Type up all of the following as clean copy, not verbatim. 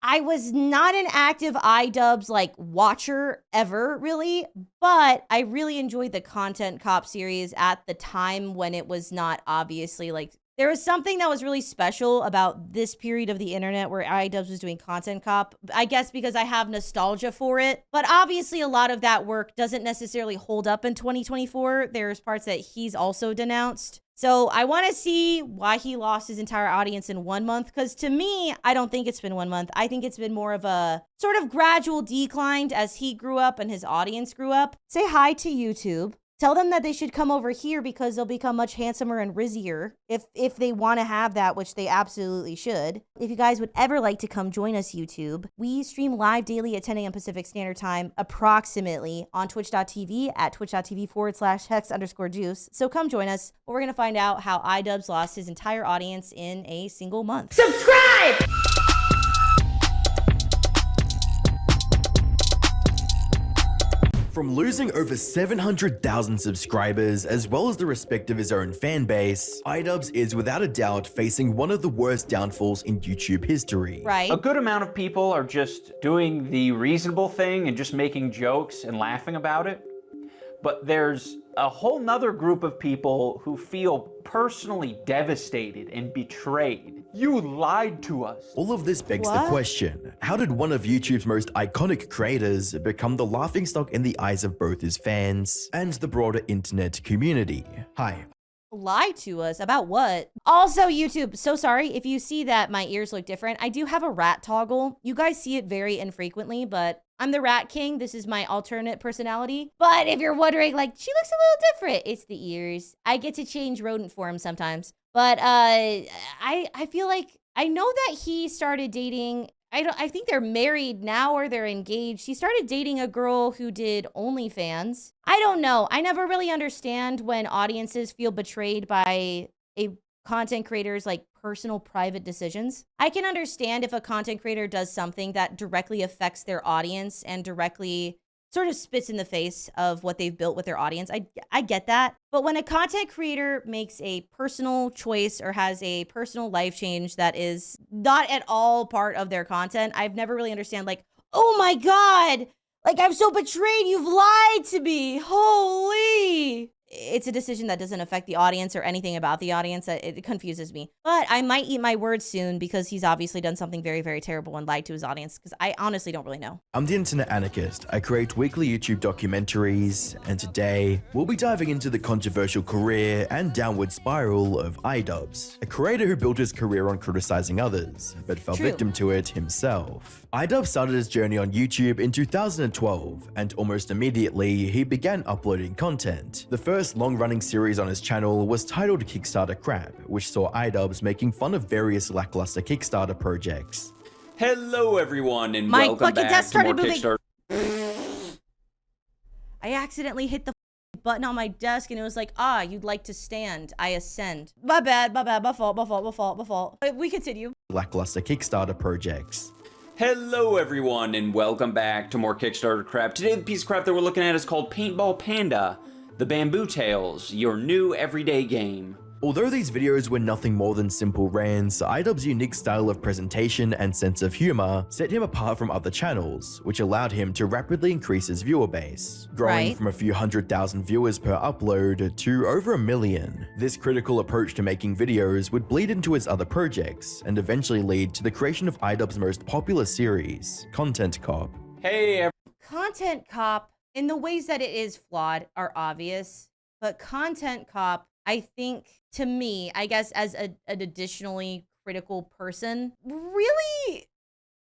I was not an active iDubbbz like watcher ever really, but I really enjoyed the Content Cop series at the time when it was not obviously like, there was something that was really special about this period of the internet where iDubbbz was doing Content Cop, I guess because I have nostalgia for it. But obviously a lot of that work doesn't necessarily hold up in 2024. There's parts that he's also denounced. So I want to see why he lost his entire audience in 1 month. Because to me, I don't think it's been 1 month. I think it's been more of a sort of gradual decline as he grew up and his audience grew up. Say hi to YouTube. Tell them that they should come over here because they'll become much handsomer and rizzier if they want to have that, which they absolutely should. If you guys would ever like to come join us, YouTube, we stream live daily at 10 a.m. Pacific Standard Time, approximately, on twitch.tv at twitch.tv/hex_juice. So come join us. We're going to find out how iDubbbz lost his entire audience in a single month. Subscribe! From losing over 700,000 subscribers, as well as the respect of his own fan base, iDubbbz is without a doubt facing one of the worst downfalls in YouTube history. Right. A good amount of people are just doing the reasonable thing and just making jokes and laughing about it. But there's a whole nother group of people who feel personally devastated and betrayed. You lied to us. All of this begs the question, how did one of YouTube's most iconic creators become the laughingstock in the eyes of both his fans and the broader internet community? Hi. Lie to us about what? Also, YouTube, so sorry if you see that my ears look different. I do have a rat toggle. You guys see it very infrequently, but I'm the Rat King. This is my alternate personality. But if you're wondering, like, she looks a little different, it's the ears. I get to change rodent form sometimes. But I feel like I know that he started dating. I think they're married now or they're engaged. He started dating a girl who did OnlyFans. I don't know. I never really understand when audiences feel betrayed by a content creator's like personal private decisions. I can understand if a content creator does something that directly affects their audience and directly sort of spits in the face of what they've built with their audience. I get that. But when a content creator makes a personal choice or has a personal life change that is not at all part of their content, I've never really understand like, oh my God, like I'm so betrayed. You've lied to me. Holy. It's a decision that doesn't affect the audience or anything about the audience. It confuses me. But I might eat my words soon because he's obviously done something very, very terrible and lied to his audience because I honestly don't really know. I'm the Internet Anarchist. I create weekly YouTube documentaries, and today we'll be diving into the controversial career and downward spiral of iDubbbz, a creator who built his career on criticizing others, but fell victim to it himself. iDubbbz started his journey on YouTube in 2012, and almost immediately he began uploading content. The first long-running series on his channel was titled Kickstarter Crap, which saw iDubbbz making fun of various lackluster Kickstarter projects. Hello everyone and My welcome fucking back desk to more started moving. Kickstarter. I accidentally hit the button on my desk and it was like, ah, you'd like to stand. I ascend. My bad, my fault. We continue. Lackluster Kickstarter projects. Hello everyone and welcome back to more Kickstarter crap. Today the piece of crap that we're looking at is called Paintball Panda, The Bamboo Tales, your new everyday game. Although these videos were nothing more than simple rants, iDubbbz's unique style of presentation and sense of humor set him apart from other channels, which allowed him to rapidly increase his viewer base, growing from a few 100,000 viewers per upload to over 1 million. This critical approach to making videos would bleed into his other projects, and eventually lead to the creation of iDubbbz's most popular series, Content Cop. Hey Content Cop, in the ways that it is flawed, are obvious, but Content Cop, I think, to me, I guess as an additionally critical person, really,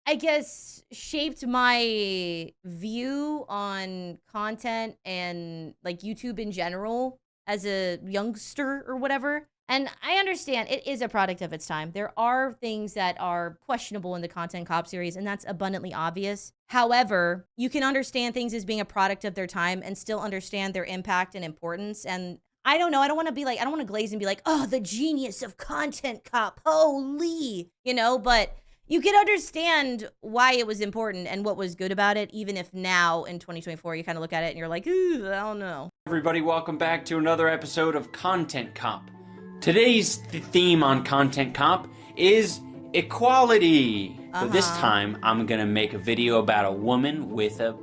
I guess, shaped my view on content and like YouTube in general as a youngster or whatever. And I understand it is a product of its time. There are things that are questionable in the Content Cop series, and that's abundantly obvious. However, you can understand things as being a product of their time and still understand their impact and importance. And I don't know, I don't want to be like, I don't want to glaze and be like, oh, the genius of Content Cop, holy, you know, but you can understand why it was important and what was good about it, even if now in 2024 you kind of look at it and you're like, ooh, I don't know. everybody, welcome back to another episode of Content Cop. Today's theme on Content Cop is equality. But this time, I'm gonna make a video about a woman with a...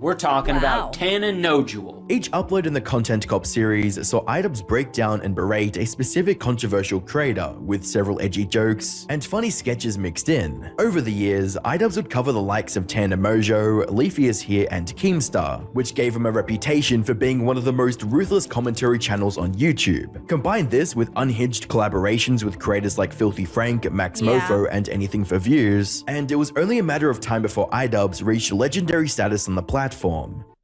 We're talking about Tana Nodule. Each upload in the Content Cop series saw iDubbbz break down and berate a specific controversial creator with several edgy jokes and funny sketches mixed in. Over the years, iDubbbz would cover the likes of Tana Mojo, Leafy is Here, and Keemstar, which gave him a reputation for being one of the most ruthless commentary channels on YouTube. Combine this with unhinged collaborations with creators like Filthy Frank, Max Mofo, and Anything for Views, and it was only a matter of time before iDubbbz reached legendary status on the platform.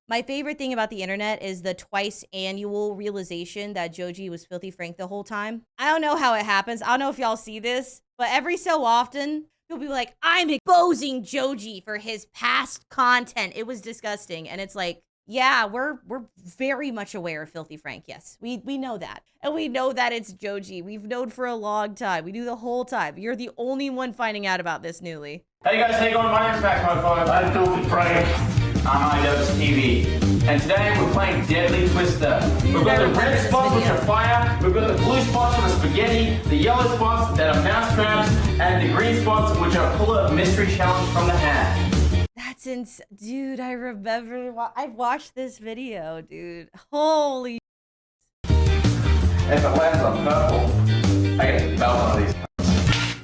My favorite thing about the internet is the twice annual realization that Joji was Filthy Frank the whole time. I don't know how it happens. I don't know if y'all see this, but every so often, people be like, I'm exposing Joji for his past content. It was disgusting. And it's like, yeah, we're very much aware of Filthy Frank. Yes, we know that. And we know that it's Joji. We've known for a long time. We knew the whole time. You're the only one finding out about this newly. Hey guys, how you going? My name's Max Mofo. I'm Filthy Frank. I'm iDubbbzTV, and today we're playing Deadly Twister. We've got the red spots, which are fire, we've got the blue spots, which are spaghetti, the yellow spots that are mouse traps, and the green spots, which are full of mystery challenge from the hat. That's insane. Dude, I remember, I watched this video, dude. Holy. If it lands on purple, I get to melt one of these.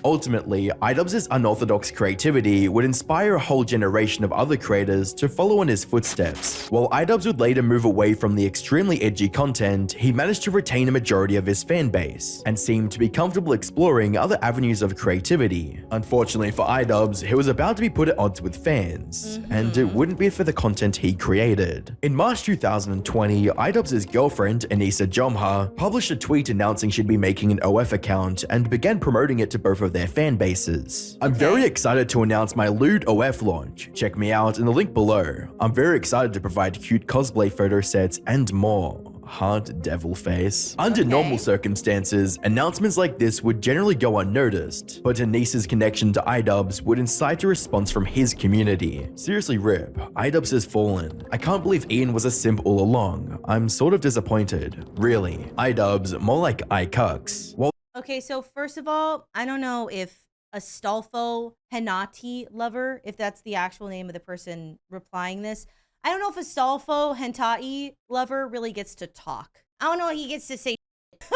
Ultimately, iDubbbz's unorthodox creativity would inspire a whole generation of other creators to follow in his footsteps. While iDubbbz would later move away from the extremely edgy content, he managed to retain a majority of his fan base, and seemed to be comfortable exploring other avenues of creativity. Unfortunately for iDubbbz, he was about to be put at odds with fans, and it wouldn't be for the content he created. In March 2020, iDubbbz's girlfriend, Anissa Jomha, published a tweet announcing she'd be making an OF account and began promoting it to both of their fan bases. I'm very excited to announce my lewd OF launch. Check me out in the link below. I'm very excited to provide cute cosplay photo sets and more. Hard devil face. Under normal circumstances, announcements like this would generally go unnoticed, but Anissa's connection to iDubbbz would incite a response from his community. Seriously rip, iDubbbz has fallen. I can't believe Ian was a simp all along. I'm sort of disappointed. Really, iDubbbz, more like iCucks. Well, okay, so first of all, I don't know if Astolfo Henati Lover, if that's the actual name of the person replying this. I don't know if Astolfo Hentai Lover really gets to talk. I don't know if he gets to say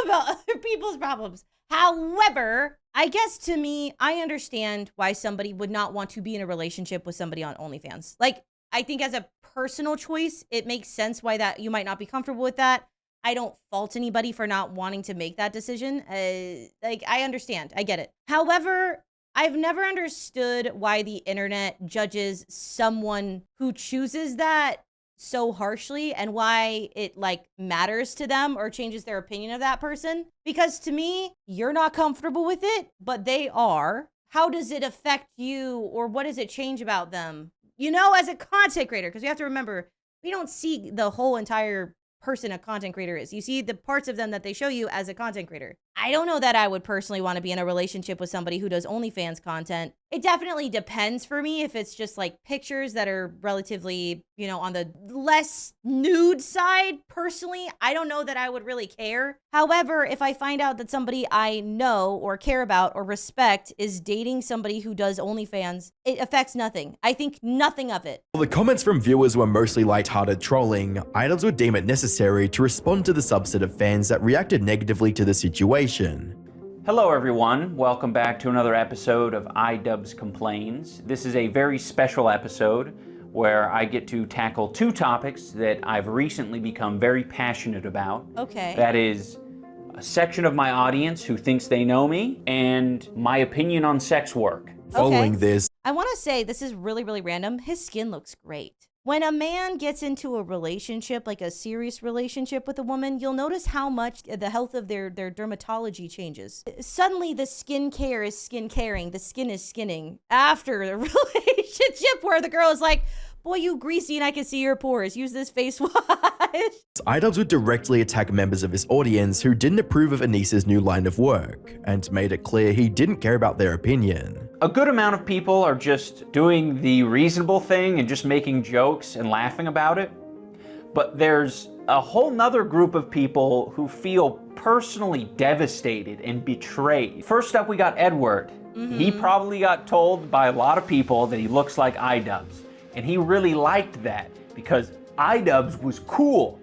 about other people's problems. However, I guess to me, I understand why somebody would not want to be in a relationship with somebody on OnlyFans. Like, I think as a personal choice, it makes sense why that you might not be comfortable with that. I don't fault anybody for not wanting to make that decision. Like, I understand. I get it. However, I've never understood why the internet judges someone who chooses that so harshly and why it, like, matters to them or changes their opinion of that person. Because to me, you're not comfortable with it, but they are. How does it affect you, or what does it change about them? You know, as a content creator, because you have to remember, we don't see the whole entire person a content creator is. You see the parts of them that they show you as a content creator. I don't know that I would personally want to be in a relationship with somebody who does OnlyFans content. It definitely depends for me if it's just like pictures that are relatively, you know, on the less nude side. Personally, I don't know that I would really care. However, if I find out that somebody I know or care about or respect is dating somebody who does OnlyFans, it affects nothing. I think nothing of it. While the comments from viewers were mostly lighthearted trolling, iDubbbz would deem it necessary to respond to the subset of fans that reacted negatively to the situation. Hello everyone, welcome back to another episode of iDubbbz Complains. This is a very special episode where I get to tackle two topics that I've recently become very passionate about. Okay. That is a section of my audience who thinks they know me, and my opinion on sex work. Following this, I want to say, this is really, really random. His skin looks great. When a man gets into a relationship, like a serious relationship with a woman, you'll notice how much the health of their dermatology changes. Suddenly, the skincare is skin-caring, the skin is skinning after the relationship where the girl is like, boy, you greasy and I can see your pores. Use this face wash. iDubbbz would directly attack members of his audience who didn't approve of Anissa's new line of work, and made it clear he didn't care about their opinion. A good amount of people are just doing the reasonable thing and just making jokes and laughing about it. But there's a whole nother group of people who feel personally devastated and betrayed. First up, we got Edward. He probably got told by a lot of people that he looks like iDubbbz, and he really liked that because iDubbbz was cool.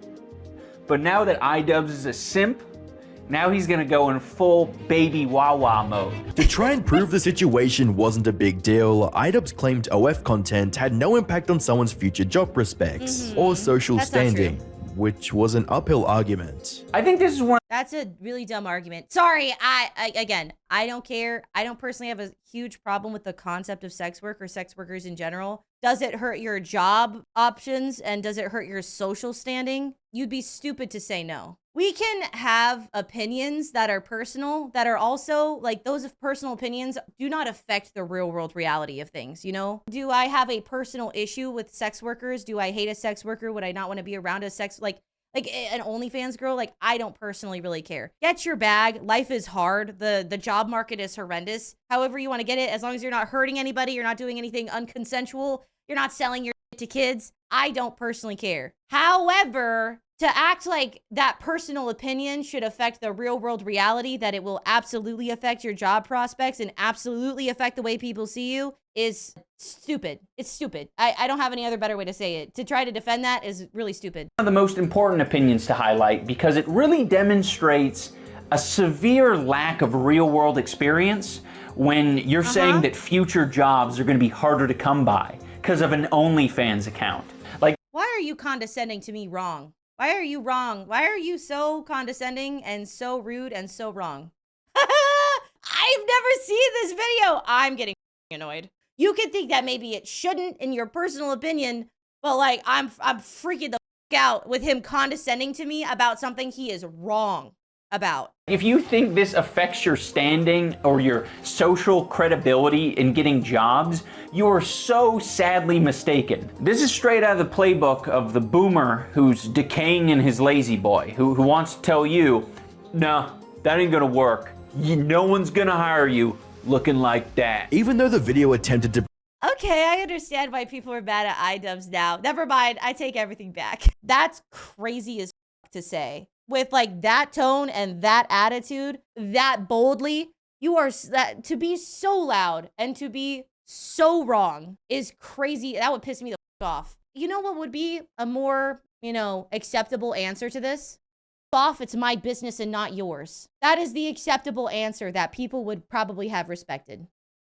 But now that iDubbbz is a simp, now he's gonna go in full baby Wawa mode. To try and prove the situation wasn't a big deal, iDubbbz claimed OF content had no impact on someone's future job prospects or social standing, which was an uphill argument. I think this is one. That's a really dumb argument. Sorry, again, I don't care. I don't personally have a huge problem with the concept of sex work or sex workers in general. Does it hurt your job options and does it hurt your social standing? You'd be stupid to say no. We can have opinions that are personal, that are also, like, those personal opinions do not affect the real world reality of things, you know? Do I have a personal issue with sex workers? Do I hate a sex worker? Would I not want to be around a sex, like an OnlyFans girl? Like, I don't personally really care. Get your bag. Life is hard. The job market is horrendous. However you want to get it, as long as you're not hurting anybody, you're not doing anything unconsensual, you're not selling your to kids, I don't personally care. However, to act like that personal opinion should affect the real world reality, that it will absolutely affect your job prospects and absolutely affect the way people see you, is stupid. It's stupid. I don't have any other better way to say it. To try to defend that is really stupid. One of the most important opinions to highlight because it really demonstrates a severe lack of real world experience when you're saying that future jobs are going to be harder to come by because of an OnlyFans account. Like, why are you condescending to me wrong? Why are you wrong? Why are you so condescending and so rude and so wrong? I've never seen this video. I'm getting annoyed. You can think that maybe it shouldn't in your personal opinion, but like I'm freaking the out with him condescending to me about something he is wrong about. If you think this affects your standing or your social credibility in getting jobs, you are so sadly mistaken. This is straight out of the playbook of the boomer who's decaying in his lazy boy, who wants to tell you, no, that ain't gonna work. No one's gonna hire you looking like that. Even though the video attempted to Okay, I understand why people are mad at iDubbbz now. Never mind, I take everything back. That's crazy as to say. With like that tone and that attitude, that boldly, you are to be so loud and to be so wrong is crazy. That would piss me the off. You know what would be a more, acceptable answer to this? Off, it's my business and not yours. That is the acceptable answer that people would probably have respected.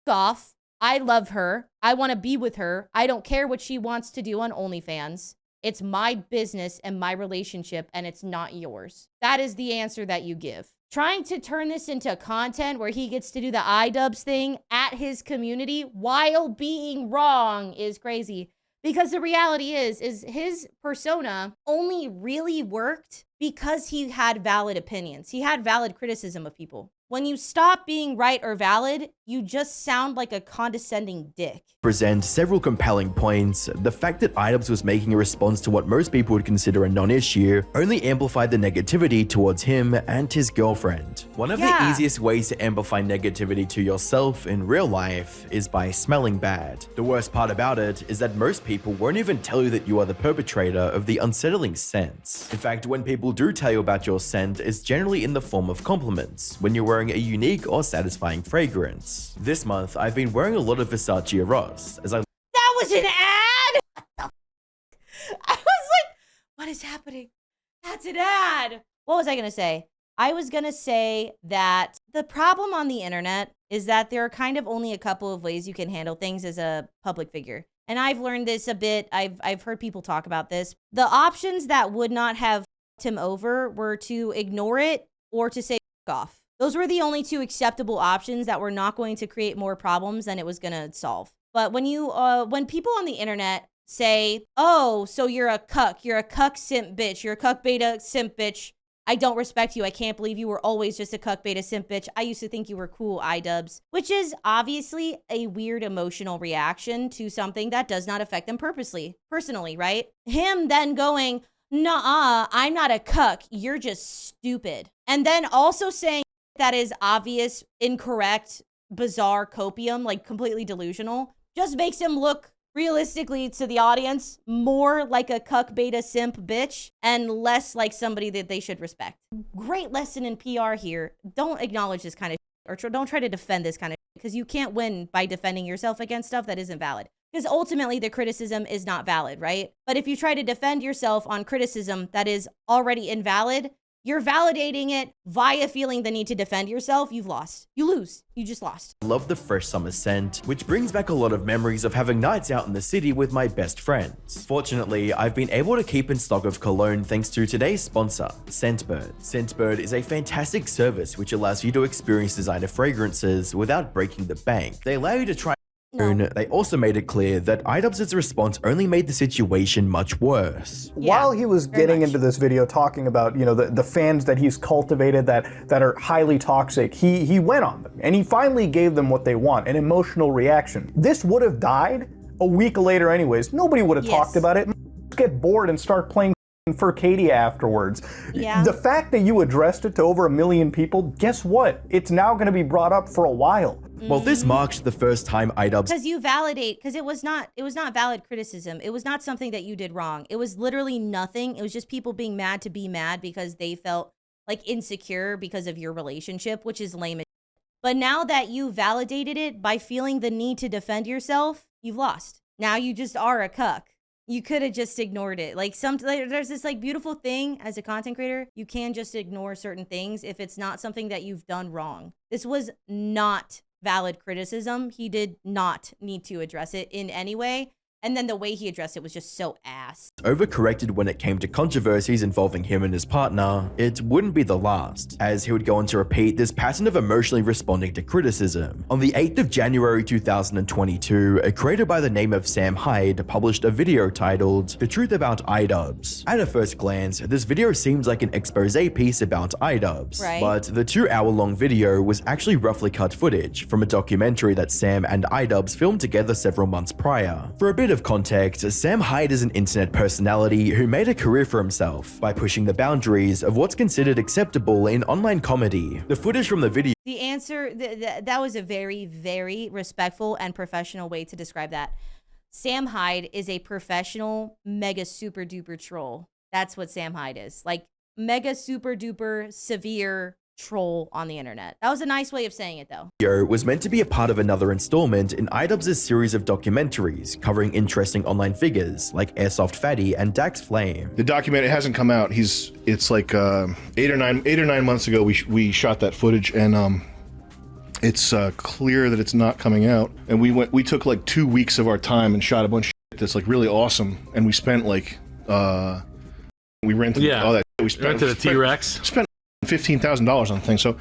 Off, I love her. I want to be with her. I don't care what she wants to do on OnlyFans. It's my business and my relationship, and it's not yours. That is the answer that you give. Trying to turn this into content where he gets to do the iDubbbz thing at his community while being wrong is crazy. Because the reality is his persona only really worked because he had valid opinions. He had valid criticism of people. When you stop being right or valid, you just sound like a condescending dick. Present several compelling points. The fact that iDubbbz was making a response to what most people would consider a non-issue only amplified the negativity towards him and his girlfriend. One of the easiest ways to amplify negativity to yourself in real life is by smelling bad. The worst part about it is that most people won't even tell you that you are the perpetrator of the unsettling scent. In fact, when people do tell you about your scent, it's generally in the form of compliments, when you're wearing a unique or satisfying fragrance. This month, I've been wearing a lot of Versace Eros as I— That was an ad? I was like, what is happening? That's an ad. What was I gonna say? I was gonna say that the problem on the internet is that there are kind of only a couple of ways you can handle things as a public figure. And I've learned this a bit. I've heard people talk about this. The options that would not have him over were to ignore it or to say off. Those were the only two acceptable options that were not going to create more problems than it was going to solve. But when people on the internet say, oh, so you're a cuck simp bitch, you're a cuck beta simp bitch, I don't respect you, I can't believe you were always just a cuck beta simp bitch, I used to think you were cool, iDubbbz, which is obviously a weird emotional reaction to something that does not affect them personally, right? Him then going, nuh-uh, I'm not a cuck, you're just stupid. And then also saying that is obvious, incorrect, bizarre copium, like completely delusional, just makes him look realistically to the audience more like a cuck beta simp bitch and less like somebody that they should respect. Great lesson in PR here. Don't acknowledge this kind of or don't try to defend this kind of because you can't win by defending yourself against stuff that isn't valid. Because ultimately the criticism is not valid, right? But if you try to defend yourself on criticism that is already invalid, you're validating it via feeling the need to defend yourself. You've lost. You lose. You just lost. I love the fresh summer scent, which brings back a lot of memories of having nights out in the city with my best friends. Fortunately, I've been able to keep in stock of cologne thanks to today's sponsor, Scentbird. Scentbird is a fantastic service which allows you to experience designer fragrances without breaking the bank. They allow you to try. They also made it clear that iDubbbz's response only made the situation much worse. While he was getting into this video talking about, you know, the fans that he's cultivated that are highly toxic, he went on them and he finally gave them what they want, an emotional reaction. This would have died a week later anyways. Nobody would have talked about it. Get bored and start playing for Katie afterwards. Yeah. The fact that you addressed it to over 1 million people, guess what? It's now going to be brought up for a while. Well, this marked the first time iDubbbz. Because you validate, because it was not valid criticism. It was not something that you did wrong. It was literally nothing. It was just people being mad to be mad because they felt like insecure because of your relationship, which is lame. But now that you validated it by feeling the need to defend yourself, you've lost. Now you just are a cuck. You could have just ignored it. Like there's this like beautiful thing as a content creator. You can just ignore certain things if it's not something that you've done wrong. This was not valid criticism. He did not need to address it in any way. And then the way he addressed it was just so ass. Overcorrected when it came to controversies involving him and his partner, it wouldn't be the last, as he would go on to repeat this pattern of emotionally responding to criticism. On the 8th of January 2022, a creator by the name of Sam Hyde published a video titled The Truth About iDubbbz. At a first glance, this video seems like an expose piece about iDubbbz, right? But the 2-hour-long video was actually roughly cut footage from a documentary that Sam and iDubbbz filmed together several months prior. For a bit of context, Sam Hyde is an internet personality who made a career for himself by pushing the boundaries of what's considered acceptable in online comedy. The footage from the video. The answer, that was a very, very respectful and professional way to describe that. Sam Hyde is a professional, mega super duper troll. That's what Sam Hyde is. Like mega super duper severe troll on the internet. That was a nice way of saying it though. Video was meant to be a part of another installment in iDubbbz's series of documentaries covering interesting online figures like Airsoft Fatty and Dax Flame. The documentary hasn't come out. It's like 8 or 9 months ago we shot that footage, and it's clear that it's not coming out. And we took like 2 weeks of our time and shot a bunch of shit that's like really awesome. And we spent like we rented all that. We rented a T-Rex. Spent $15,000 on the thing. So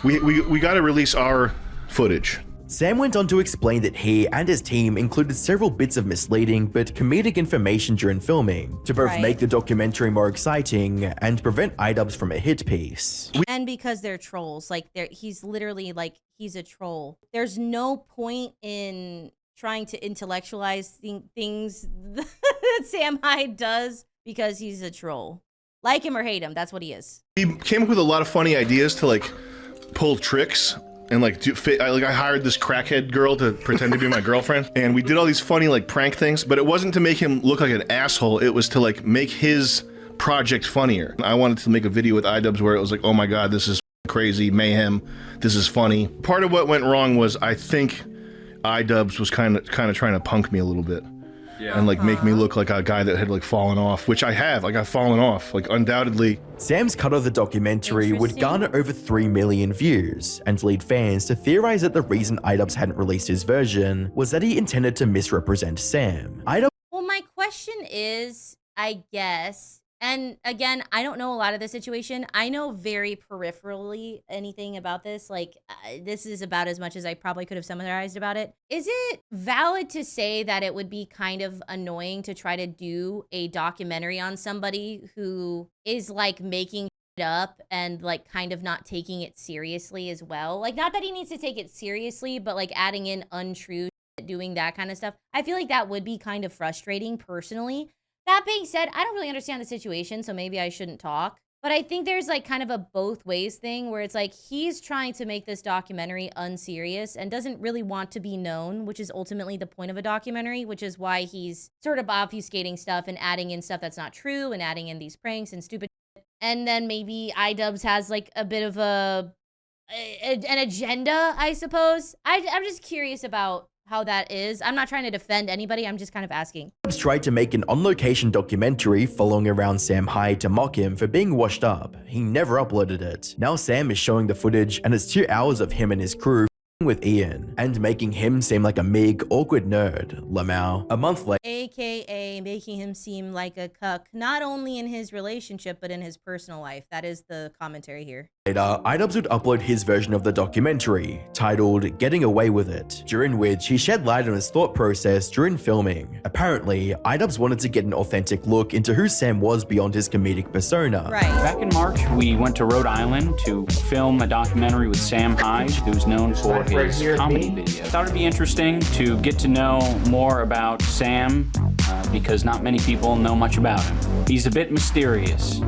we got to release our footage. Sam went on to explain that he and his team included several bits of misleading but comedic information during filming to both make the documentary more exciting and prevent iDubbbz from a hit piece. And because they're trolls, like he's literally like, he's a troll. There's no point in trying to intellectualize things that Sam Hyde does because he's a troll. Like him or hate him, that's what he is. We came up with a lot of funny ideas to like pull tricks and like I hired this crackhead girl to pretend to be my girlfriend, and we did all these funny like prank things, but it wasn't to make him look like an asshole, it was to like make his project funnier. I wanted to make a video with iDubbbz where it was like, oh my god, this is crazy mayhem, this is funny. Part of what went wrong was I think iDubbbz was kind of trying to punk me a little bit. Yeah. And like make me look like a guy that had like fallen off, which I have. Like I've fallen off, like undoubtedly. Sam's cut of the documentary would garner over 3 million views and lead fans to theorize that the reason iDubbbz hadn't released his version was that he intended to misrepresent Sam. Well, my question is, I guess, and again, I don't know a lot of the situation. I know very peripherally anything about this. Like, this is about as much as I probably could have summarized about it. Is it valid to say that it would be kind of annoying to try to do a documentary on somebody who is like making it up and like kind of not taking it seriously as well? Like, not that he needs to take it seriously, but like adding in untrue shit, doing that kind of stuff. I feel like that would be kind of frustrating personally. That being said, I don't really understand the situation, so maybe I shouldn't talk. But I think there's like kind of a both ways thing where it's like he's trying to make this documentary unserious and doesn't really want to be known, which is ultimately the point of a documentary, which is why he's sort of obfuscating stuff and adding in stuff that's not true and adding in these pranks and stupid shit. And then maybe iDubbbz has like a bit of a an agenda, I suppose. I'm just curious about how that is. I'm not trying to defend anybody. I'm just kind of asking. iDubbbz tried to make an on-location documentary following around Sam Hyde to mock him for being washed up. He never uploaded it. Now Sam is showing the footage, and it's 2 hours of him and his crew with Ian and making him seem like a meek, awkward nerd. Lamau. A month later, AKA making him seem like a cuck, not only in his relationship, but in his personal life. That is the commentary here. iDubbbz would upload his version of the documentary, titled Getting Away With It, during which he shed light on his thought process during filming. Apparently, iDubbbz wanted to get an authentic look into who Sam was beyond his comedic persona. Right. Back in March, we went to Rhode Island to film a documentary with Sam Hyde, who's known for his comedy video. I thought it'd be interesting to get to know more about Sam because not many people know much about him. He's a bit mysterious.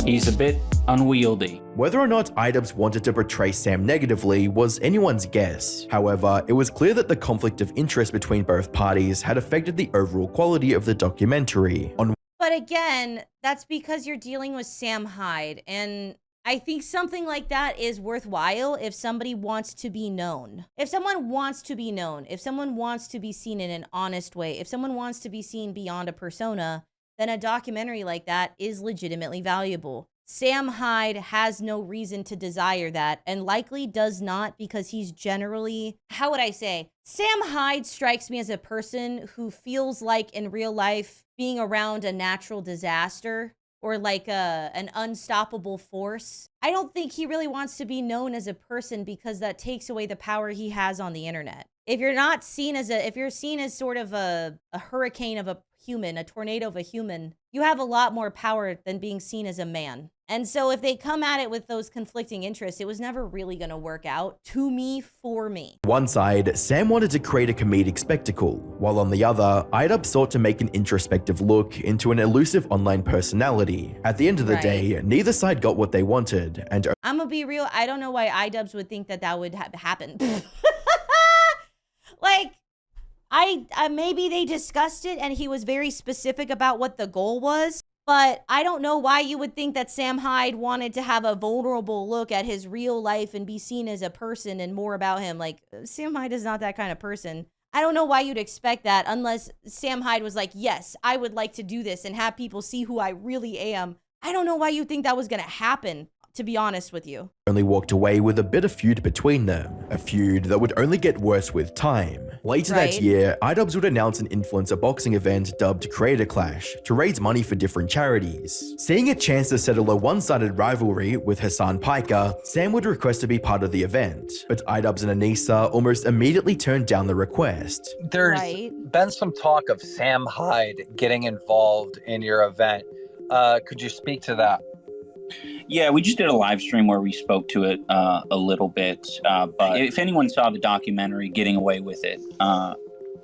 He's a bit unwieldy. Whether or not iDubbbz wanted to portray Sam negatively was anyone's guess. However, it was clear that the conflict of interest between both parties had affected the overall quality of the documentary. But again, that's because you're dealing with Sam Hyde, and I think something like that is worthwhile if somebody wants to be known. If someone wants to be known, if someone wants to be seen in an honest way, if someone wants to be seen beyond a persona, then a documentary like that is legitimately valuable. Sam Hyde has no reason to desire that, and likely does not because he's generally, how would I say? Sam Hyde strikes me as a person who feels like in real life being around a natural disaster or like an unstoppable force. I don't think he really wants to be known as a person because that takes away the power he has on the internet. If you're not seen as if you're seen as sort of a hurricane of a human, a tornado of a human, you have a lot more power than being seen as a man. And so if they come at it with those conflicting interests, it was never really going to work out to me, for me. One side, Sam wanted to create a comedic spectacle, while on the other, iDubbbz sought to make an introspective look into an elusive online personality. At the end of the day, neither side got what they wanted, and I'm gonna be real, I don't know why iDubbbz would think that that would happen. Like, maybe they discussed it and he was very specific about what the goal was, but I don't know why you would think that Sam Hyde wanted to have a vulnerable look at his real life and be seen as a person and more about him. Like, Sam Hyde is not that kind of person. I don't know why you'd expect that unless Sam Hyde was like, yes, I would like to do this and have people see who I really am. I don't know why you think that was gonna happen, to be honest with you. Only walked away with a bit of feud between them, a feud that would only get worse with time. Later that year, iDubbbz would announce an influencer boxing event dubbed Creator Clash to raise money for different charities. Seeing a chance to settle a one-sided rivalry with Hassan Piker, Sam would request to be part of the event, but iDubbbz and Anissa almost immediately turned down the request. There's been some talk of Sam Hyde getting involved in your event. Could you speak to that? Yeah, we just did a live stream where we spoke to it a little bit. But if anyone saw the documentary, Getting Away With It,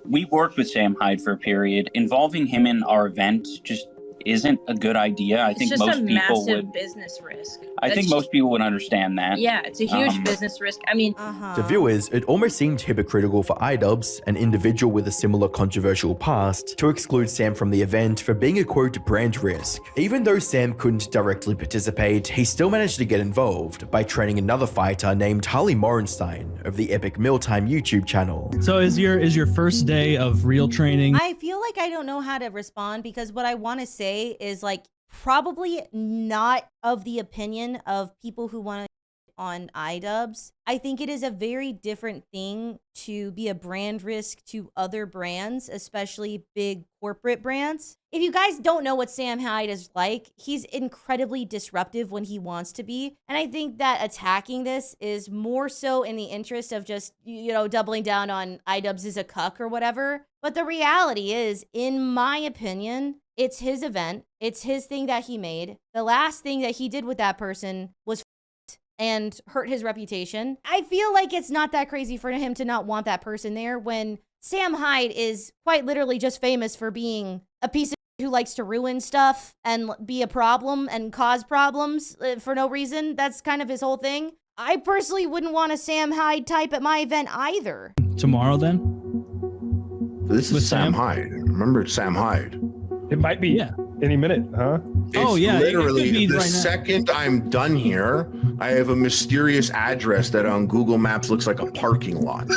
we worked with Sam Hyde for a period. Involving him in our event just isn't a good idea. I think most people would. Business risk. I think most people would understand that. Yeah, it's a huge business risk. I mean, To viewers, it almost seemed hypocritical for iDubbbz, an individual with a similar controversial past, to exclude Sam from the event for being a quote brand risk. Even though Sam couldn't directly participate, he still managed to get involved by training another fighter named Harley Morenstein of the Epic Mealtime YouTube channel. So is your first day of real training? I feel like I don't know how to respond because what I want to say is like probably not of the opinion of people who want to on iDubbbz. I think it is a very different thing to be a brand risk to other brands, especially big corporate brands. If you guys don't know what Sam Hyde is like, he's incredibly disruptive when he wants to be. And I think that attacking this is more so in the interest of just, you know, doubling down on iDubbbz is a cuck or whatever. But the reality is, in my opinion, it's his event. It's his thing that he made. The last thing that he did with that person was and hurt his reputation. I feel like it's not that crazy for him to not want that person there when Sam Hyde is quite literally just famous for being a piece of who likes to ruin stuff and be a problem and cause problems for no reason. That's kind of his whole thing. I personally wouldn't want a Sam Hyde type at my event either. Tomorrow then? This is Sam Hyde. Remember, it's Sam Hyde. It might be any minute, huh? Oh, yeah, it could literally be the right now. second I'm done here, I have a mysterious address that on Google Maps looks like a parking lot,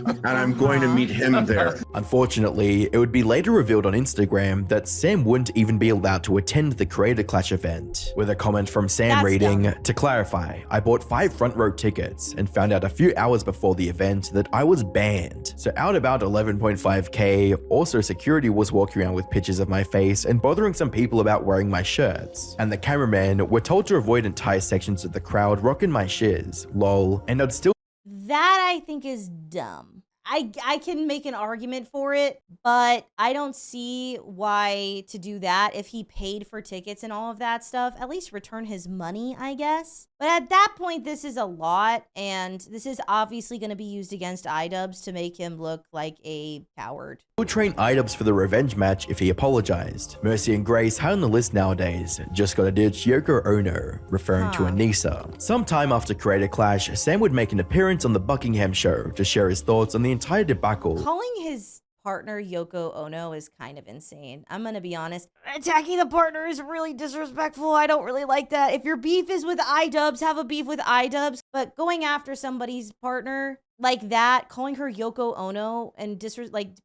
and I'm going to meet him there. Unfortunately, it would be later revealed on Instagram that Sam wouldn't even be allowed to attend the Creator Clash event, with a comment from Sam That's reading, dumb. "To clarify, I bought 5 front row tickets and found out a few hours before the event that I was banned. So out about 11.5k, also security was walking around with pictures of my face and bothering some people about wearing my shirts. And the cameramen were told to avoid entire sections of the crowd rocking my shiz, lol, and I'd still That I think is dumb. I can make an argument for it, but I don't see why to do that if he paid for tickets and all of that stuff. At least return his money, I guess. But at that point, this is a lot, and this is obviously going to be used against iDubbbz to make him look like a coward. train iDubbbz for the revenge match if he apologized. Mercy and Grace high on the list nowadays, just gotta ditch Yoko Ono, referring to Anissa. Sometime after Creator Clash, Sam would make an appearance on the Buckingham show to share his thoughts on the entire debacle. Calling his partner Yoko Ono is kind of insane. I'm gonna be honest. Attacking the partner is really disrespectful. I don't really like that. If your beef is with iDubbbz, have a beef with iDubbbz. But going after somebody's partner like that, calling her Yoko Ono and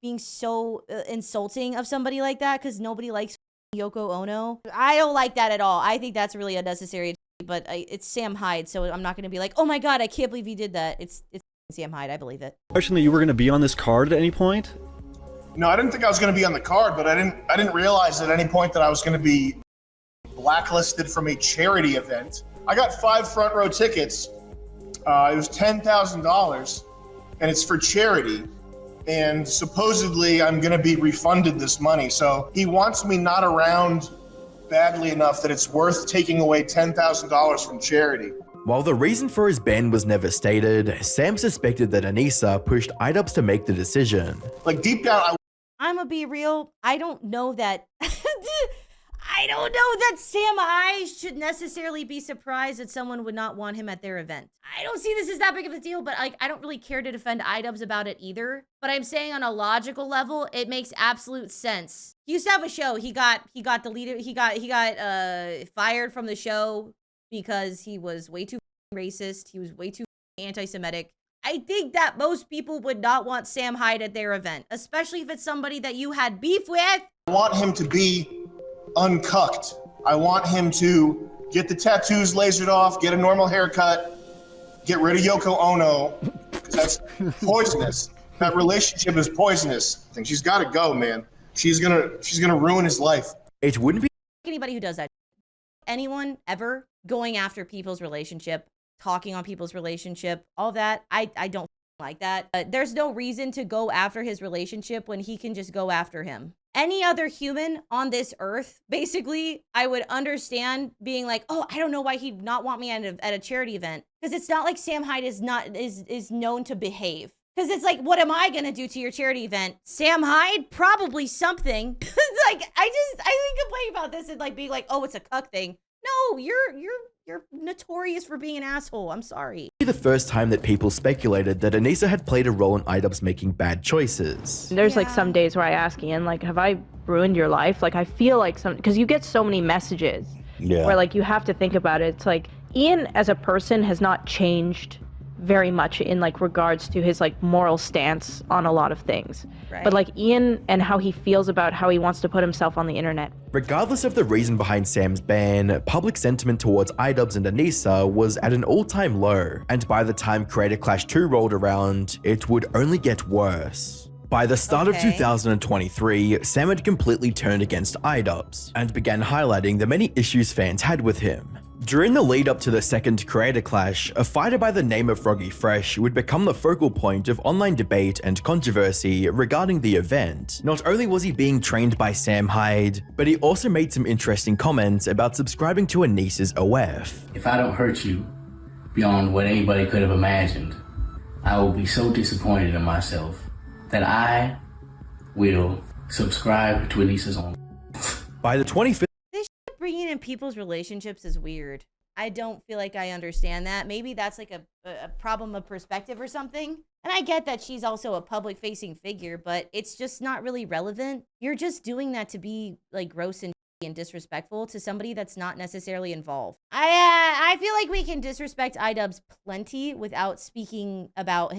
being so insulting of somebody like that because nobody likes Yoko Ono. I don't like that at all. I think that's really unnecessary. But it's Sam Hyde, so I'm not gonna be like, oh my god, I can't believe he did that. It's Sam Hyde. I believe it. Question that you were going to be on this card at any point? No, I didn't think I was going to be on the card, but I didn't realize at any point that I was going to be blacklisted from a charity event. I got 5 front row tickets. It was $10,000, and it's for charity. And supposedly I'm going to be refunded this money. So he wants me not around badly enough that it's worth taking away $10,000 from charity. While the reason for his ban was never stated, Sam suspected that Anissa pushed iDubbbz to make the decision. Like deep down, I'm gonna be real. I don't know that. I don't know that Sam Hyde should necessarily be surprised that someone would not want him at their event. I don't see this as that big of a deal, but like I don't really care to defend iDubbbz about it either. But I'm saying on a logical level, it makes absolute sense. He used to have a show. He got deleted. He got fired from the show because he was way too racist. He was way too anti-Semitic. I think that most people would not want Sam Hyde at their event, especially if it's somebody that you had beef with. I want him to be uncucked. I want him to get the tattoos lasered off, get a normal haircut, get rid of Yoko Ono. That's poisonous. That relationship is poisonous. I think she's got to go, man. She's gonna ruin his life. It wouldn't be Anybody who does that, anyone ever going after people's relationship, talking on people's relationship, all that, I don't like that. There's no reason to go after his relationship when he can just go after him. Any other human on this earth, basically, I would understand being like, oh, I don't know why he'd not want me at a charity event. Because it's not like Sam Hyde is known to behave. Because it's like, what am I gonna do to your charity event? Sam Hyde? Probably something. Like, I think complaining about this and like being like, oh, it's a cuck thing. No, you're notorious for being an asshole. I'm sorry. the first time that people speculated that Anissa had played a role in iDubbbz making bad choices. There's like some days where I ask Ian, like, have I ruined your life? Like, I feel like because you get so many messages where like you have to think about it. It's like Ian as a person has not changed very much in like regards to his like moral stance on a lot of things. Right. But like Ian and how he feels about how he wants to put himself on the internet. Regardless of the reason behind Sam's ban, public sentiment towards iDubbbz and Anissa was at an all-time low, and by the time Creator Clash 2 rolled around, it would only get worse. By the start of 2023, Sam had completely turned against iDubbbz, and began highlighting the many issues fans had with him. During the lead up to the second Creator Clash, a fighter by the name of Froggy Fresh would become the focal point of online debate and controversy regarding the event. Not only was he being trained by Sam Hyde, but he also made some interesting comments about subscribing to Anissa's OF. If I don't hurt you beyond what anybody could have imagined, I will be so disappointed in myself that I will subscribe to Anissa's own. By the 25th, bringing in people's relationships is weird. I don't feel like I understand that. Maybe that's like a problem of perspective or something. And I get that she's also a public facing figure, but it's just not really relevant. You're just doing that to be like gross and and disrespectful to somebody that's not necessarily involved. I feel like we can disrespect iDubbbz plenty without speaking about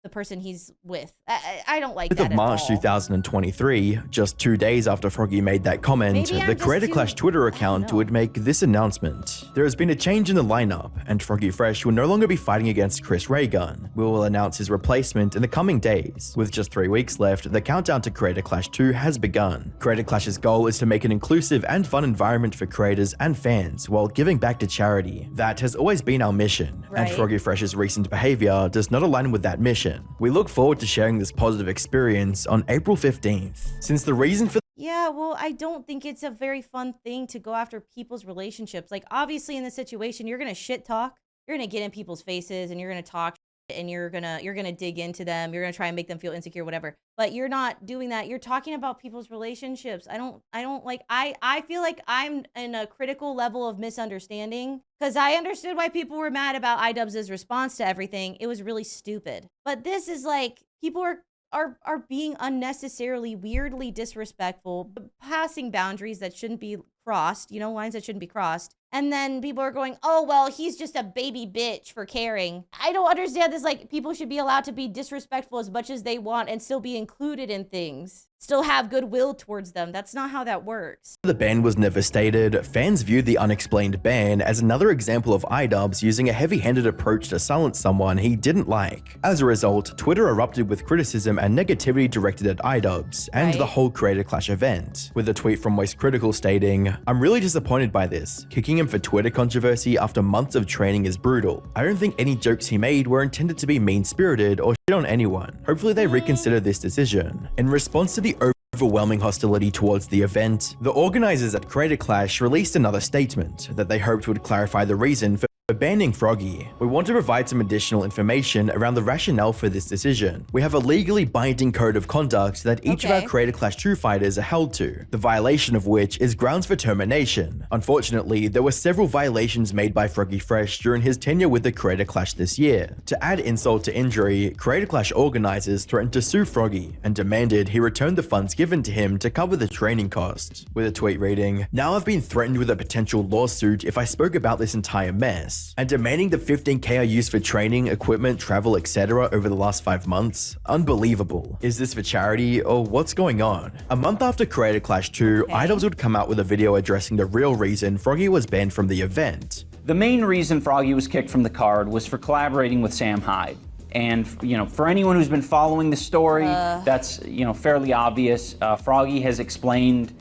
the person he's with. I don't like that at all. March 2023, just 2 days after Froggy made that comment, the Creator Clash Twitter account would make this announcement. There has been a change in the lineup, and Froggy Fresh will no longer be fighting against Chris Raygun. We will announce his replacement in the coming days. With just 3 weeks left, the countdown to Creator Clash 2 has begun. Creator Clash's goal is to make an inclusive and fun environment for creators and fans while giving back to charity. That has always been our mission, and Froggy Fresh's recent behavior does not align with that mission. We look forward to sharing this positive experience on April 15th. Since the reason for Yeah, well, I don't think it's a very fun thing to go after people's relationships. Like, obviously in this situation, you're gonna shit talk, you're gonna get in people's faces, and you're gonna talk shit, and you're gonna dig into them, you're gonna try and make them feel insecure, whatever. But you're not doing that. You're talking about people's relationships. I feel like I'm in a critical level of misunderstanding, because I understood why people were mad about iDubbbz's response to everything. It was really stupid. But this is like, people are being unnecessarily weirdly disrespectful, passing boundaries that shouldn't be crossed, you know, lines that shouldn't be crossed. And then people are going, oh, well, he's just a baby bitch for caring. I don't understand this. Like, people should be allowed to be disrespectful as much as they want and still be included in things. Still have goodwill towards them. That's not how that works. The ban was never stated, fans viewed the unexplained ban as another example of iDubbbz using a heavy-handed approach to silence someone he didn't like. As a result, Twitter erupted with criticism and negativity directed at iDubbbz and the whole Creator Clash event, with a tweet from Moist Critical stating, "I'm really disappointed by this. Kicking him for Twitter controversy after months of training is brutal. I don't think any jokes he made were intended to be mean-spirited or shit on anyone. Hopefully they reconsider this decision." In response to the overwhelming hostility towards the event, the organizers at Creator Clash released another statement that they hoped would clarify the reason for banning Froggy. "We want to provide some additional information around the rationale for this decision. We have a legally binding code of conduct that each of our Creator Clash 2 fighters are held to, the violation of which is grounds for termination. Unfortunately, there were several violations made by Froggy Fresh during his tenure with the Creator Clash this year. To add insult to injury, Creator Clash organizers threatened to sue Froggy and demanded he return the funds given to him to cover the training costs," with a tweet reading, "Now I've been threatened with a potential lawsuit if I spoke about this entire mess, and demanding the 15K I used for training, equipment, travel, etc. over the last 5 months? Unbelievable. Is this for charity, or what's going on?" A month after Creator Clash 2, iDubbbz would come out with a video addressing the real reason Froggy was banned from the event. The main reason Froggy was kicked from the card was for collaborating with Sam Hyde. And, you know, for anyone who's been following the story, that's, you know, fairly obvious. Froggy has explained,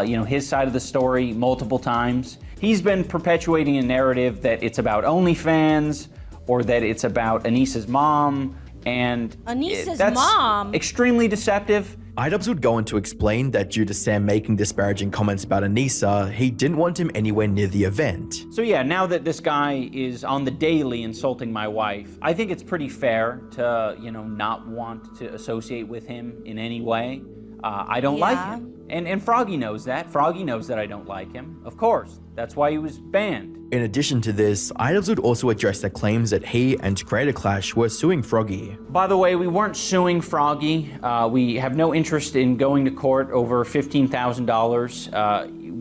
you know, his side of the story multiple times. He's been perpetuating a narrative that it's about OnlyFans or that it's about Anissa's mom, and that's mom? Extremely deceptive. iDubbbz would go on to explain that due to Sam making disparaging comments about Anissa, he didn't want him anywhere near the event. So yeah, now that this guy is on the daily insulting my wife, I think it's pretty fair to, you know, not want to associate with him in any way. I don't like him. And Froggy knows that. Froggy knows that I don't like him. Of course. That's why he was banned. In addition to this, iDubbbz would also address the claims that he and Creator Clash were suing Froggy. By the way, we weren't suing Froggy. We have no interest in going to court over $15,000.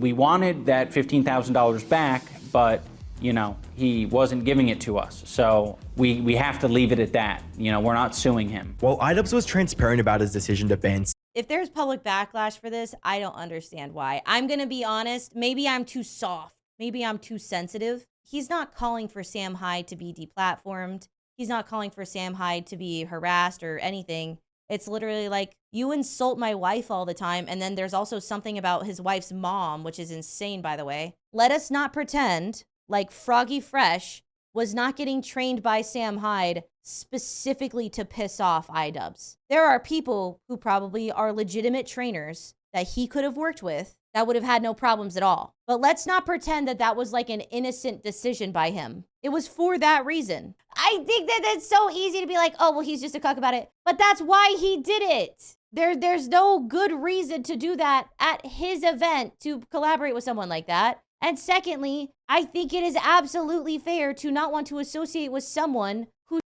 We wanted that $15,000 back, but, you know, he wasn't giving it to us. So we have to leave it at that. You know, we're not suing him. While iDubbbz was transparent about his decision to ban if there's public backlash for this, I don't understand why. I'm gonna be honest, maybe I'm too soft. Maybe I'm too sensitive. He's not calling for Sam Hyde to be deplatformed. He's not calling for Sam Hyde to be harassed or anything. It's literally like, you insult my wife all the time, and then there's also something about his wife's mom, which is insane, by the way. Let us not pretend like Froggy Fresh was not getting trained by Sam Hyde specifically to piss off iDubbbz. There are people who probably are legitimate trainers that he could have worked with that would have had no problems at all. But let's not pretend that that was like an innocent decision by him. It was for that reason. I think that it's so easy to be like, oh, well, he's just a cuck about it. But that's why he did it. There's no good reason to do that at his event, to collaborate with someone like that. And secondly, I think it is absolutely fair to not want to associate with someone who's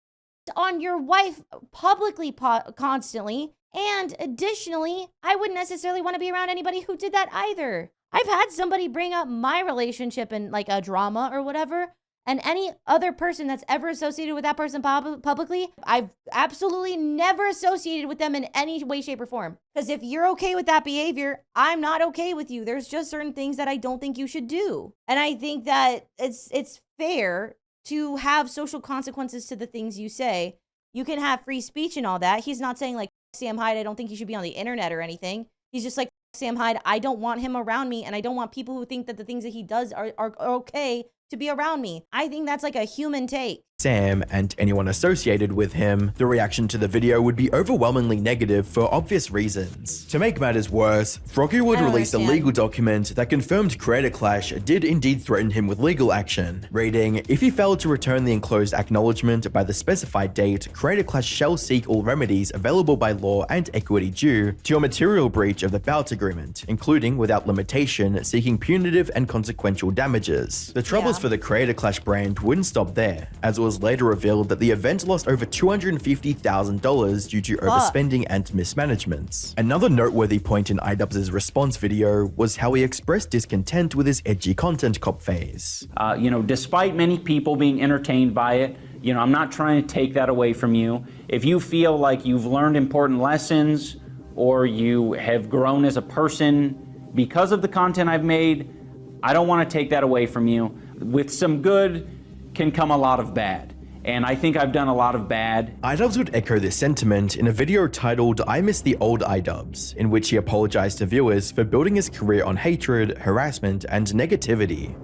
on your wife publicly constantly. And additionally, I wouldn't necessarily want to be around anybody who did that either. I've had somebody bring up my relationship in like a drama or whatever, and any other person that's ever associated with that person publicly, I've absolutely never associated with them in any way, shape, or form. Because if you're okay with that behavior, I'm not okay with you. There's just certain things that I don't think you should do. And I think that it's fair to have social consequences to the things you say. You can have free speech and all that. He's not saying like, Sam Hyde, I don't think he should be on the internet or anything. He's just like, Sam Hyde, I don't want him around me, and I don't want people who think that the things that he does are okay to be around me. I think that's like a human take. Sam and anyone associated with him, the reaction to the video would be overwhelmingly negative for obvious reasons. To make matters worse, Froggywood released a legal document that confirmed Creator Clash did indeed threaten him with legal action, reading, if he failed to return the enclosed acknowledgement by the specified date, Creator Clash shall seek all remedies available by law and equity due to a material breach of the bout agreement, including without limitation seeking punitive and consequential damages. The troubles for the Creator Clash brand wouldn't stop there, as it was later revealed that the event lost over $250,000 due to overspending and mismanagements. Another noteworthy point in iDubbbz's response video was how he expressed discontent with his edgy content cop phase. You know, despite many people being entertained by it, you know, I'm not trying to take that away from you. If you feel like you've learned important lessons or you have grown as a person because of the content I've made, I don't want to take that away from you. With some good can come a lot of bad. And I think I've done a lot of bad. iDubbbz would echo this sentiment in a video titled I Miss the Old iDubbbz, in which he apologized to viewers for building his career on hatred, harassment, and negativity.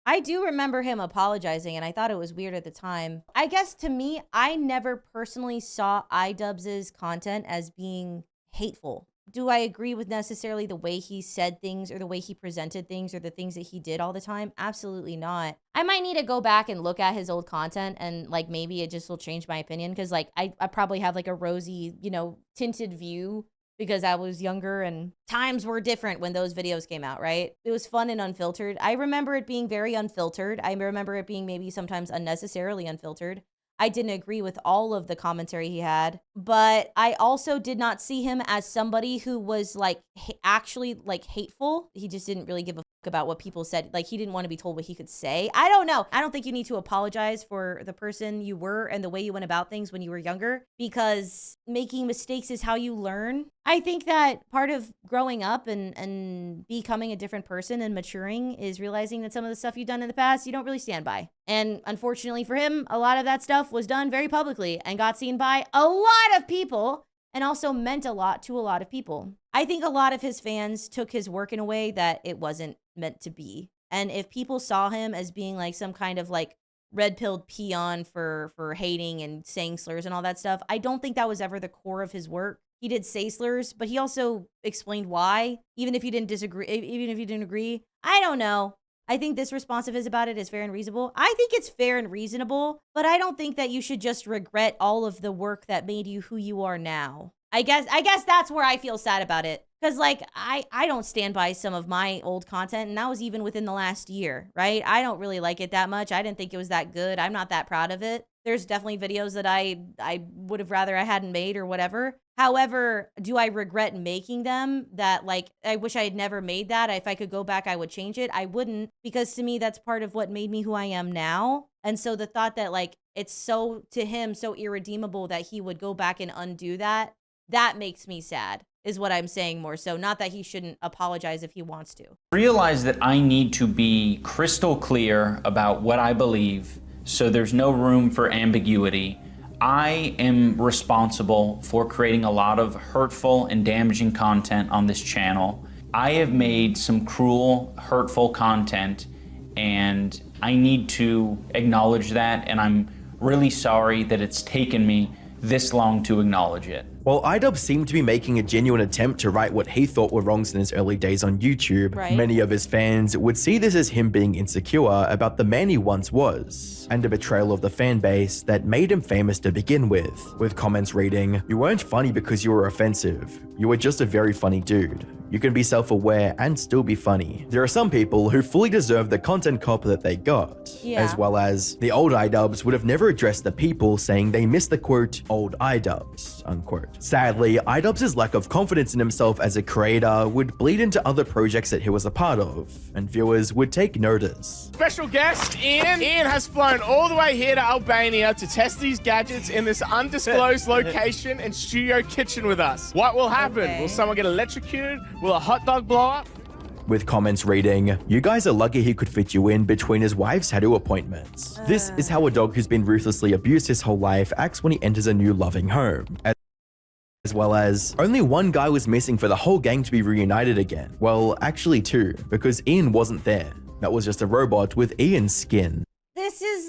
I do remember him apologizing, and I thought it was weird at the time. I guess to me, I never personally saw iDubbbz's content as being hateful. Do I agree with necessarily the way he said things or the way he presented things or the things that he did all the time? Absolutely not. I might need to go back and look at his old content and like maybe it just will change my opinion because like I probably have like a rosy, you know, tinted view because I was younger and times were different when those videos came out, right? It was fun and unfiltered. I remember it being very unfiltered. I remember it being maybe sometimes unnecessarily unfiltered. I didn't agree with all of the commentary he had, but I also did not see him as somebody who was like actually like hateful. He just didn't really give a fuck about what people said. Like he didn't want to be told what he could say. I don't know. I don't think you need to apologize for the person you were and the way you went about things when you were younger because making mistakes is how you learn. I think that part of growing up and becoming a different person and maturing is realizing that some of the stuff you've done in the past, you don't really stand by. And unfortunately for him, a lot of that stuff was done very publicly and got seen by a lot of people and also meant a lot to a lot of people. I think a lot of his fans took his work in a way that it wasn't meant to be. And if people saw him as being like some kind of like red-pilled peon for hating and saying slurs and all that stuff, I don't think that was ever the core of his work. He did say slurs, but he also explained why, even if you didn't disagree, even if you didn't agree. I don't know. I think this response of his about it is fair and reasonable. I think it's fair and reasonable, but I don't think that you should just regret all of the work that made you who you are now. I guess that's where I feel sad about it. Because, like, I don't stand by some of my old content, and that was even within the last year, right? I don't really like it that much. I didn't think it was that good. I'm not that proud of it. There's definitely videos that I would have rather I hadn't made or whatever. However, do I regret making them? That, like, I wish I had never made that. If I could go back, I would change it. I wouldn't, because to me, that's part of what made me who I am now. And so the thought that, like, it's so, to him, so irredeemable that he would go back and undo that, that makes me sad, is what I'm saying more so. Not that he shouldn't apologize if he wants to. Realize that I need to be crystal clear about what I believe, so there's no room for ambiguity. I am responsible for creating a lot of hurtful and damaging content on this channel. I have made some cruel, hurtful content, and I need to acknowledge that, and I'm really sorry that it's taken me this long to acknowledge it. While iDubbbz seemed to be making a genuine attempt to right what he thought were wrongs in his early days on YouTube, many of his fans would see this as him being insecure about the man he once was, and a betrayal of the fan base that made him famous to begin with comments reading, "You weren't funny because you were offensive. You were just a very funny dude. You can be self-aware and still be funny. There are some people who fully deserve the content cop that they got, as well as the old iDubbbz would have never addressed the people saying they miss the quote, old iDubbbz, unquote. Sadly, iDubbbz's lack of confidence in himself as a creator would bleed into other projects that he was a part of, and viewers would take notice. Special guest, Ian. Ian has flown all the way here to Albania to test these gadgets in this undisclosed location and studio kitchen with us. What will happen? Will someone get electrocuted? Will a hot dog blow up? With comments reading, "You guys are lucky he could fit you in between his wife's tattoo appointments." This is how a dog who's been ruthlessly abused his whole life acts when he enters a new loving home. As well as, only one guy was missing for the whole gang to be reunited again. Well, actually two, because Ian wasn't there. That was just a robot with Ian's skin. This is,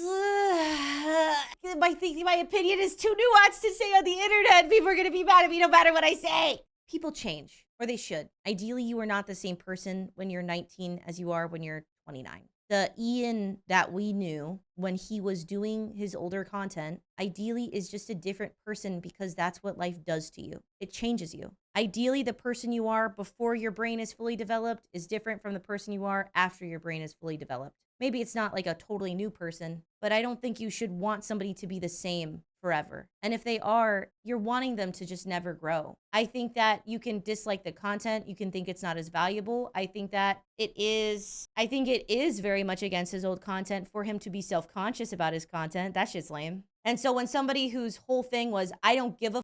my opinion is too nuanced to say on the internet. People are gonna be mad at me no matter what I say. People change, or they should. Ideally, you are not the same person when you're 19 as you are when you're 29. The Ian that we knew when he was doing his older content, ideally is just a different person because that's what life does to you. It changes you. Ideally, the person you are before your brain is fully developed is different from the person you are after your brain is fully developed. Maybe it's not like a totally new person, but I don't think you should want somebody to be the same forever. And if they are, you're wanting them to just never grow. I think that you can dislike the content. You can think it's not as valuable. I think it is very much against his old content for him to be self-conscious about his content. That shit's lame. And so when somebody whose whole thing was, I don't give a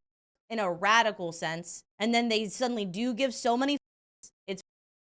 in a radical sense, and then they suddenly do give so many it's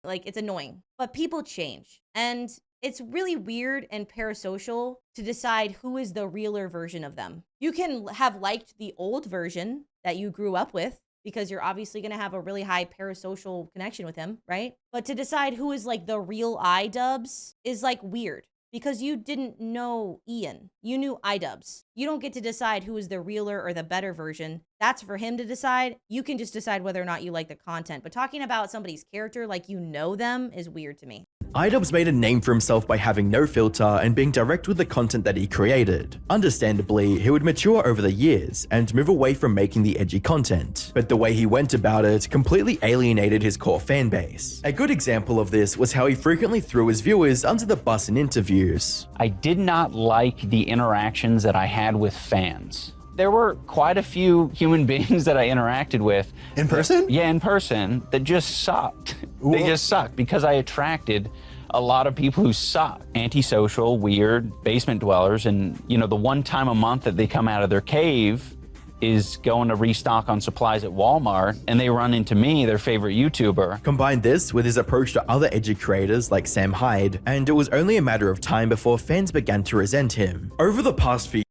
like, it's annoying. But people change. And it's really weird and parasocial to decide who is the realer version of them. You can have liked the old version that you grew up with because you're obviously going to have a really high parasocial connection with him, right? But to decide who is like the real iDubbbz is like weird because you didn't know Ian. You knew iDubbbz. You don't get to decide who is the realer or the better version. That's for him to decide. You can just decide whether or not you like the content. But talking about somebody's character like you know them is weird to me. iDubbbz made a name for himself by having no filter and being direct with the content that he created. Understandably, he would mature over the years and move away from making the edgy content, but the way he went about it completely alienated his core fan base. A good example of this was how he frequently threw his viewers under the bus in interviews. I did not like the interactions that I had with fans. There were quite a few human beings that I interacted with. In person? Yeah, in person, that just sucked. They just sucked because I attracted a lot of people who suck. Antisocial, weird, basement dwellers, and you know, the one time a month that they come out of their cave is going to restock on supplies at Walmart, and they run into me, their favorite YouTuber. Combine this with his approach to other edgy creators like Sam Hyde, and it was only a matter of time before fans began to resent him. Over the past few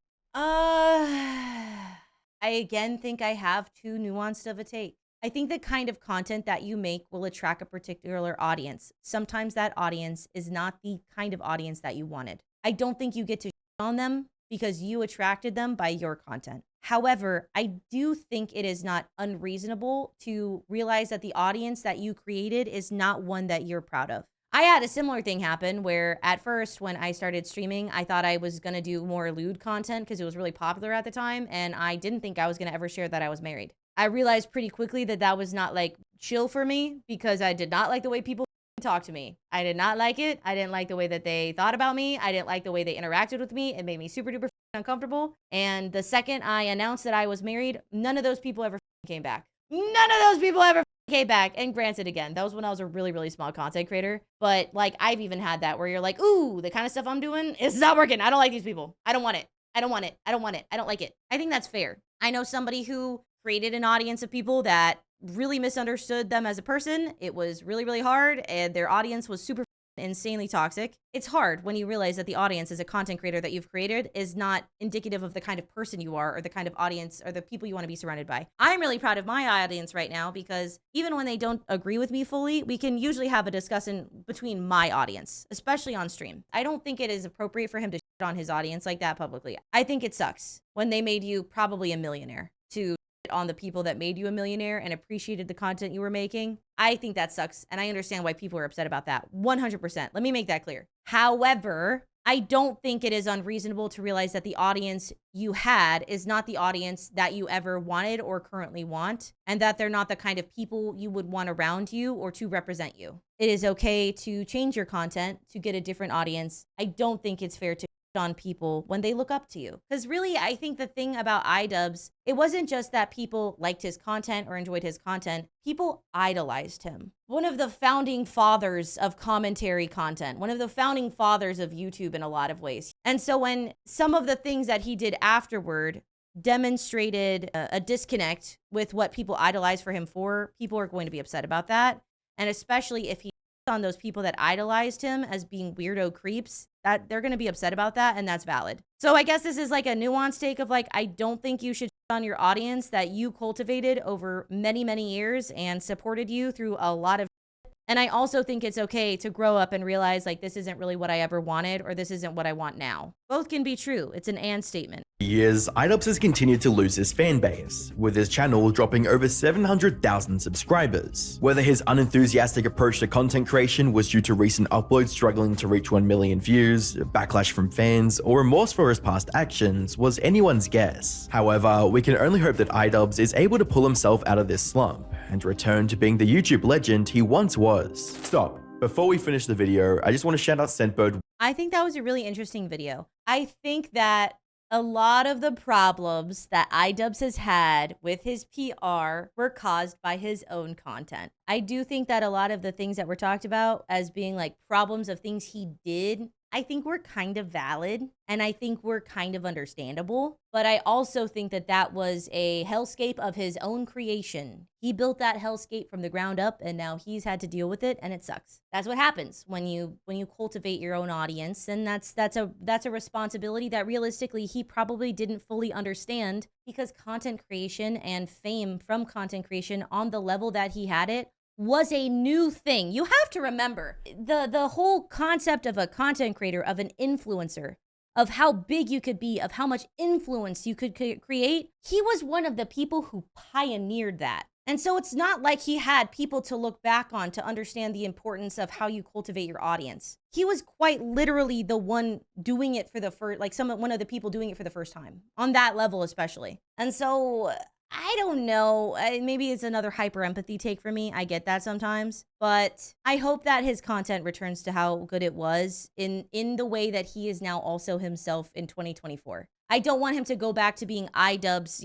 I again think I have too nuanced of a take. I think the kind of content that you make will attract a particular audience. Sometimes that audience is not the kind of audience that you wanted. I don't think you get to shit on them because you attracted them by your content. However, I do think it is not unreasonable to realize that the audience that you created is not one that you're proud of. I had a similar thing happen where at first when I started streaming, I thought I was going to do more lewd content because it was really popular at the time. And I didn't think I was going to ever share that I was married. I realized pretty quickly that that was not like chill for me because I did not like the way people talk to me. I did not like it. I didn't like the way that they thought about me. I didn't like the way they interacted with me. It made me super duper uncomfortable. And the second I announced that I was married, none of those people ever came back. None of those people ever came back. And granted, again, that was when I was a really, really small content creator. But like, I've even had that where you're like, ooh, the kind of stuff I'm doing is not working. I don't like these people. I don't want it. I don't want it. I don't want it. I don't like it. I think that's fair. I know somebody who created an audience of people that really misunderstood them as a person. It was really, really hard. And their audience was super insanely toxic. It's hard when you realize that the audience as a content creator that you've created is not indicative of the kind of person you are or the kind of audience or the people you want to be surrounded by. I'm really proud of my audience right now because even when they don't agree with me fully, we can usually have a discussion between my audience, especially on stream. I don't think it is appropriate for him to shit on his audience like that publicly. I think it sucks when they made you probably a millionaire to on the people that made you a millionaire and appreciated the content you were making. I think that sucks. And I understand why people are upset about that. 100%. Let me make that clear. However, I don't think it is unreasonable to realize that the audience you had is not the audience that you ever wanted or currently want, and that they're not the kind of people you would want around you or to represent you. It is okay to change your content to get a different audience. I don't think it's fair to on people when they look up to you. Because really, I think the thing about iDubbbz, it wasn't just that people liked his content or enjoyed his content. People idolized him. One of the founding fathers of commentary content, one of the founding fathers of YouTube in a lot of ways. And so when some of the things that he did afterward demonstrated a disconnect with what people idolize for him for, people are going to be upset about that. And especially if he on those people that idolized him as being weirdo creeps, that they're going to be upset about that, and that's valid. So I guess this is like a nuanced take of like, I don't think you should on your audience that you cultivated over many, many years and supported you through a lot of shit. And I also think it's okay to grow up and realize like, this isn't really what I ever wanted, or this isn't what I want now. Both can be true. It's an and statement. Years, iDubbbz has continued to lose his fan base, with his channel dropping over 700,000 subscribers. Whether his unenthusiastic approach to content creation was due to recent uploads struggling to reach 1 million views, backlash from fans, or remorse for his past actions was anyone's guess. However, we can only hope that iDubbbz is able to pull himself out of this slump and return to being the YouTube legend he once was. Stop. Before we finish the video, I just want to shout out Scentbird. I think that was a really interesting video. I think that a lot of the problems that iDubbbz has had with his PR were caused by his own content. I do think that a lot of the things that were talked about as being like problems of things he did, I think were kind of valid, and I think were kind of understandable. But I also think that that was a hellscape of his own creation. He built that hellscape from the ground up, and now he's had to deal with it, and it sucks. That's what happens when you cultivate your own audience, and that's a responsibility that realistically he probably didn't fully understand, because content creation and fame from content creation on the level that he had it was a new thing. You have to remember the whole concept of a content creator, of an influencer, of how big you could be, of how much influence you could create. He was one of the people who pioneered that. And so it's not like he had people to look back on to understand the importance of how you cultivate your audience. He was quite literally the one doing it for the first, like one of the people doing it for the first time, on that level especially. And so I don't know, maybe it's another hyper empathy take for me. I get that sometimes, but I hope that his content returns to how good it was in the way that he is now also himself in 2024. I don't want him to go back to being iDubbbz,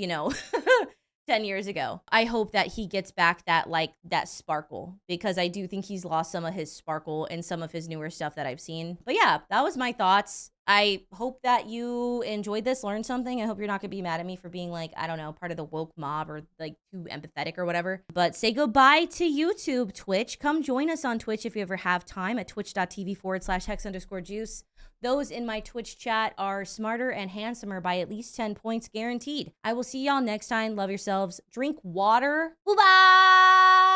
10 years ago. I hope that he gets back that sparkle, because I do think he's lost some of his sparkle in some of his newer stuff that I've seen. But yeah, that was my thoughts. I hope that you enjoyed this, learned something. I hope you're not gonna be mad at me for being like, I don't know, part of the woke mob or like too empathetic or whatever. But say goodbye to YouTube, Twitch. Come join us on Twitch if you ever have time at twitch.tv/hex_juice. Those in my Twitch chat are smarter and handsomer by at least 10 points guaranteed. I will see y'all next time. Love yourselves. Drink water. Bye-bye.